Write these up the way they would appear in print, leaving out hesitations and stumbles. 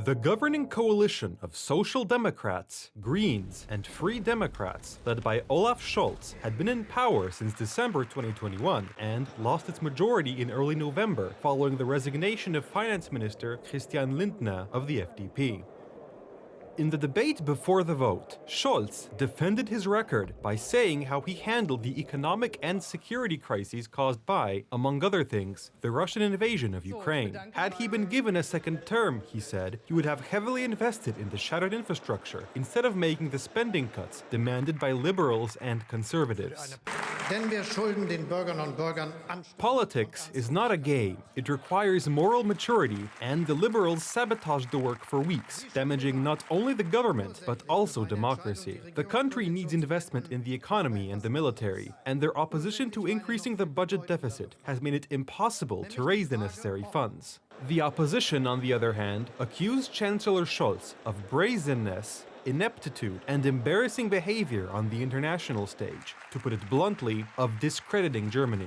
The governing coalition of Social Democrats, Greens, and Free Democrats, led by Olaf Scholz, had been in power since December 2021 and lost its majority in early November following the resignation of Finance Minister Christian Lindner of the FDP. In the debate before the vote, Scholz defended his record by saying how he handled the economic and security crises caused by, among other things, the Russian invasion of Ukraine. Had he been given a second term, he said, he would have heavily invested in the shattered infrastructure instead of making the spending cuts demanded by liberals and conservatives. Politics is not a game. It requires moral maturity, and the liberals sabotaged the work for weeks, damaging not only the government, but also democracy. The country needs investment in the economy and the military, and their opposition to increasing the budget deficit has made it impossible to raise the necessary funds. The opposition, on the other hand, accused Chancellor Scholz of brazenness, ineptitude, and embarrassing behavior on the international stage, to put it bluntly, of discrediting Germany.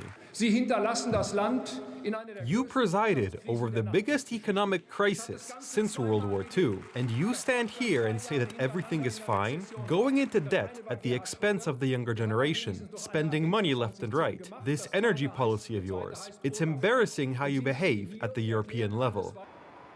You presided over the biggest economic crisis since World War II, and you stand here and say that everything is fine, going into debt at the expense of the younger generation, spending money left and right. This energy policy of yours, it's embarrassing how you behave at the European level.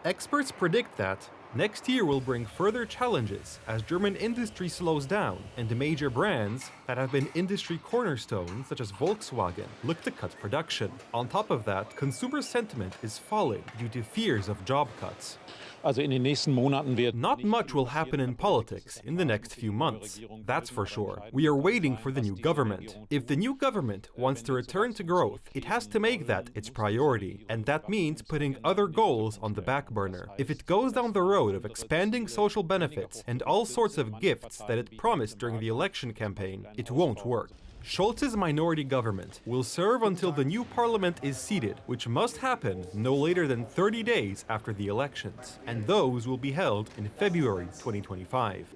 Experts predict that next year will bring further challenges as German industry slows down and major brands that have been industry cornerstones, such as Volkswagen, look to cut production. On top of that, consumer sentiment is falling due to fears of job cuts. Not much will happen in politics in the next few months, that's for sure. We are waiting for the new government. If the new government wants to return to growth, it has to make that its priority, and that means putting other goals on the back burner. If it goes down the road of expanding social benefits and all sorts of gifts that it promised during the election campaign, it won't work. Scholz's minority government will serve until the new parliament is seated, which must happen no later than 30 days after the elections, and those will be held in February 2025.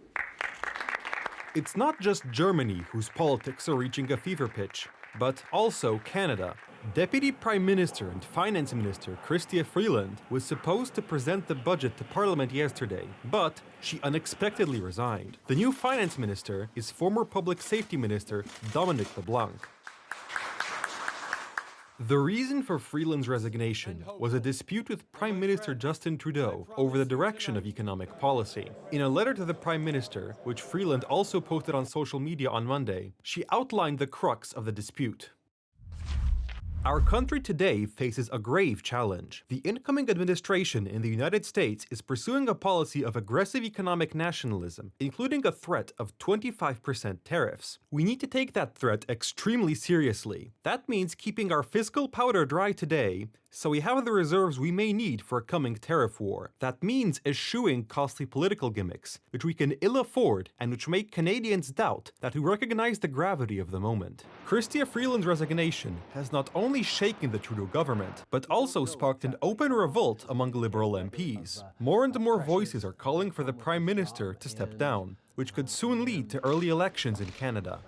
It's not just Germany whose politics are reaching a fever pitch, but also Canada. Deputy Prime Minister and Finance Minister Chrystia Freeland was supposed to present the budget to Parliament yesterday, but she unexpectedly resigned. The new Finance Minister is former Public Safety Minister Dominic LeBlanc. The reason for Freeland's resignation was a dispute with Prime Minister Justin Trudeau over the direction of economic policy. In a letter to the Prime Minister, which Freeland also posted on social media on Monday, she outlined the crux of the dispute. Our country today faces a grave challenge. The incoming administration in the United States is pursuing a policy of aggressive economic nationalism, including a threat of 25% tariffs. We need to take that threat extremely seriously. That means keeping our fiscal powder dry today, so we have the reserves we may need for a coming tariff war. That means eschewing costly political gimmicks, which we can ill afford and which make Canadians doubt that we recognize the gravity of the moment. Chrystia Freeland's resignation has not only shaken the Trudeau government, but also sparked an open revolt among Liberal MPs. More and more voices are calling for the Prime Minister to step down, which could soon lead to early elections in Canada.